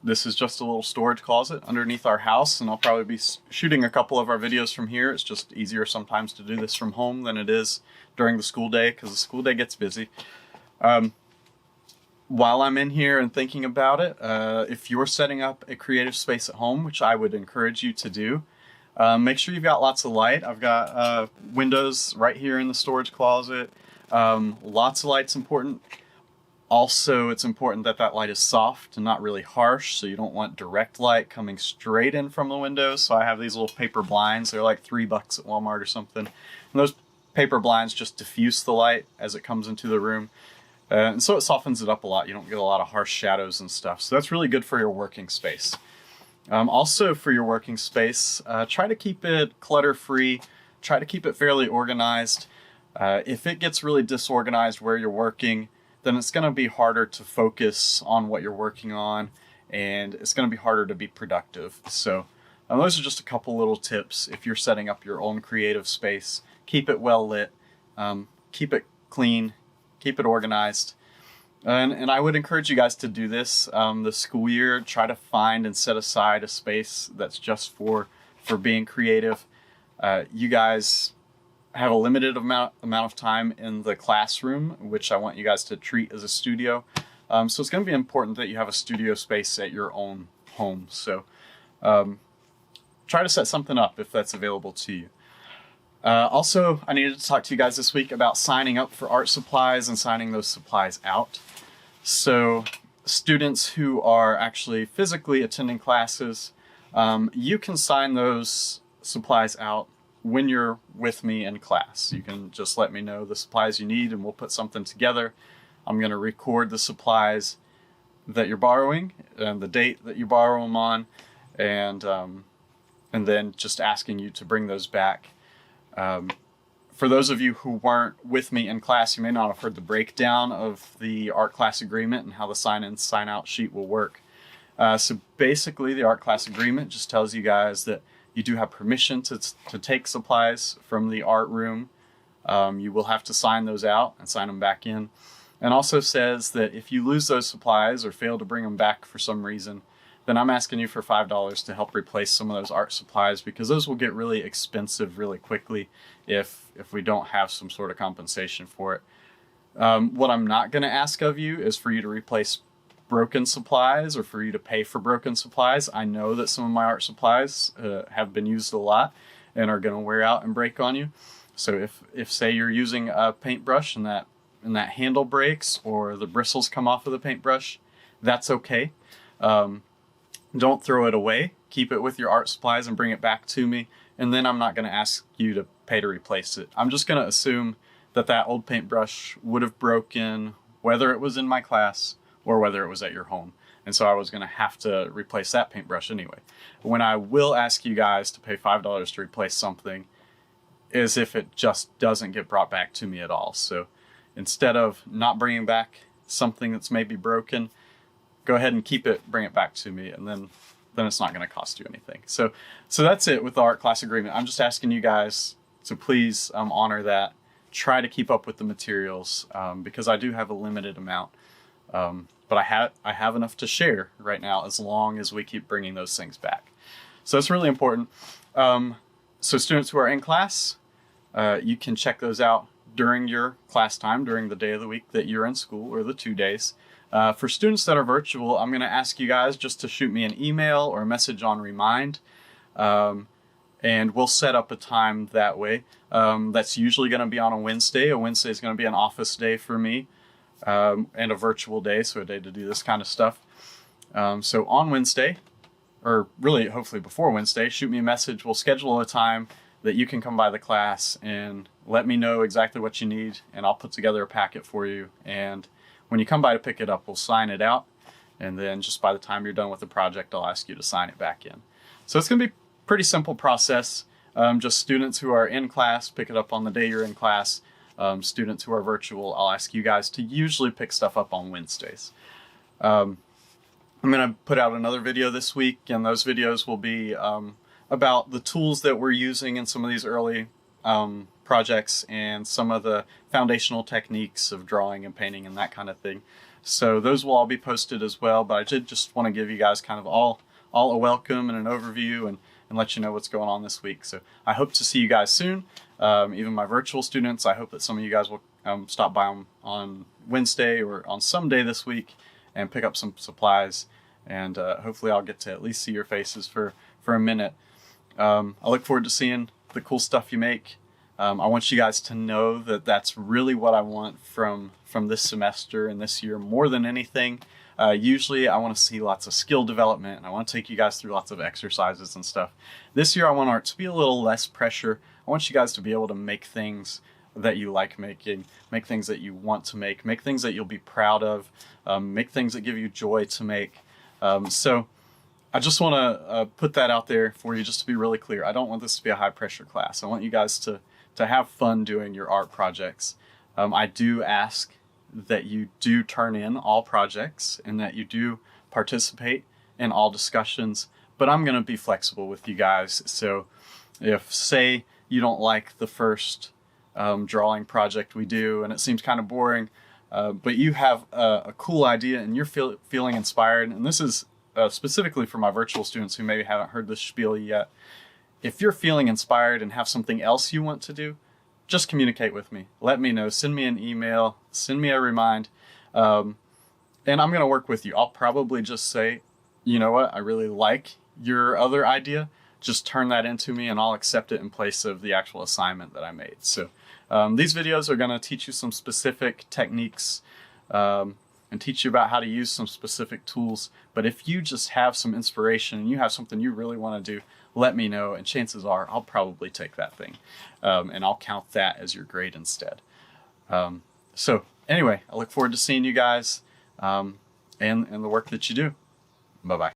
This is just a little storage closet underneath our house, and I'll probably be shooting a couple of our videos from here. It's just easier sometimes to do this from home than it is during the school day, because the school day gets busy. While I'm in here and thinking about it, if you're setting up a creative space at home, which I would encourage you to do, make sure you've got lots of light. I've got windows right here in the storage closet. Lots of light's important. Also, it's important that that light is soft and not really harsh, so you don't want direct light coming straight in from the windows. So I have these little paper blinds. They're like $3 at Walmart or something. And those paper blinds just diffuse the light as it comes into the room. And so it softens it up a lot. You don't get a lot of harsh shadows and stuff. So that's really good for your working space. Also for your working space, try to keep it clutter-free. Try to keep it fairly organized. If it gets really disorganized where you're working, then it's going to be harder to focus on what you're working on, and it's going to be harder to be productive. So those are just a couple little tips if you're setting up your own creative space. Keep it well lit, keep it clean, keep it organized. And I would encourage you guys to do this this school year. Try to find and set aside a space that's just for being creative. You guys have a limited amount of time in the classroom, which I want you guys to treat as a studio. So it's going to be important that you have a studio space at your own home. So try to set something up if that's available to you. Also, I needed to talk to you guys this week about signing up for art supplies and signing those supplies out. So students who are actually physically attending classes, you can sign those supplies out when you're with me in class. You can just let me know the supplies you need and we'll put something together. I'm going to record the supplies that you're borrowing and the date that you borrow them on, and then just asking you to bring those back. For those of you who weren't with me in class, you may not have heard the breakdown of the art class agreement and how the sign-in sign-out sheet will work. So basically the art class agreement just tells you guys that you do have permission to take supplies from the art room. You will have to sign those out and sign them back in. And also says that if you lose those supplies or fail to bring them back for some reason, then I'm asking you for $5 to help replace some of those art supplies, because those will get really expensive really quickly if we don't have some sort of compensation for it. What I'm not going to ask of you is for you to replace broken supplies or for you to pay for broken supplies. I know that some of my art supplies have been used a lot and are going to wear out and break on you. So if say you're using a paintbrush and that handle breaks or the bristles come off of the paintbrush, that's okay. Don't throw it away. Keep it with your art supplies and bring it back to me. And then I'm not going to ask you to pay to replace it. I'm just going to assume that old paintbrush would have broken whether it was in my class or whether it was at your home. And so I was going to have to replace that paintbrush anyway. When I will ask you guys to pay $5 to replace something is if it just doesn't get brought back to me at all. So instead of not bringing back something that's maybe broken, go ahead and keep it, bring it back to me, and then it's not going to cost you anything. So that's it with the art class agreement. I'm just asking you guys to please honor that. Try to keep up with the materials because I do have a limited amount. But I have enough to share right now as long as we keep bringing those things back. So it's really important. So students who are in class, you can check those out during your class time, during the day of the week that you're in school or the 2 days. For students that are virtual, I'm going to ask you guys just to shoot me an email or a message on Remind, and we'll set up a time that way. That's usually going to be on a Wednesday. A Wednesday is going to be an office day for me. And a virtual day, so a day to do this kind of stuff. So on Wednesday, or really hopefully before Wednesday, shoot me a message. We'll schedule a time that you can come by the class and let me know exactly what you need, and I'll put together a packet for you. And when you come by to pick it up, we'll sign it out, and then just by the time you're done with the project, I'll ask you to sign it back in. So it's going to be a pretty simple process. Just students who are in class, pick it up on the day you're in class. Students who are virtual, I'll ask you guys to usually pick stuff up on Wednesdays. I'm going to put out another video this week, and those videos will be about the tools that we're using in some of these early projects and some of the foundational techniques of drawing and painting and that kind of thing. So those will all be posted as well, but I did just want to give you guys kind of all a welcome and an overview and let you know what's going on this week. So I hope to see you guys soon. Even my virtual students, I hope that some of you guys will stop by on Wednesday or on some day this week and pick up some supplies. And hopefully I'll get to at least see your faces for a minute. I look forward to seeing the cool stuff you make. I want you guys to know that that's really what I want from this semester and this year more than anything. Usually I want to see lots of skill development, and I want to take you guys through lots of exercises and stuff. This year I want art to be a little less pressure. I want you guys to be able to make things that you like making, make things that you want to make things that you'll be proud of, make things that give you joy to make. So I just want to put that out there for you, just to be really clear. I don't want this to be a high pressure class. I want you guys to have fun doing your art projects. I do ask that you do turn in all projects and that you do participate in all discussions, but I'm going to be flexible with you guys. So if, say, you don't like the first drawing project we do and it seems kind of boring, but you have a cool idea and you're feeling inspired, and this is specifically for my virtual students who maybe haven't heard this spiel yet. If you're feeling inspired and have something else you want to do, just communicate with me. Let me know. Send me an email. Send me a remind. And I'm going to work with you. I'll probably just say, you know what, I really like your other idea. Just turn that into me and I'll accept it in place of the actual assignment that I made. So these videos are going to teach you some specific techniques and teach you about how to use some specific tools. But if you just have some inspiration and you have something you really want to do, let me know, and chances are I'll probably take that thing and I'll count that as your grade instead. So anyway, I look forward to seeing you guys and the work that you do. Bye-bye.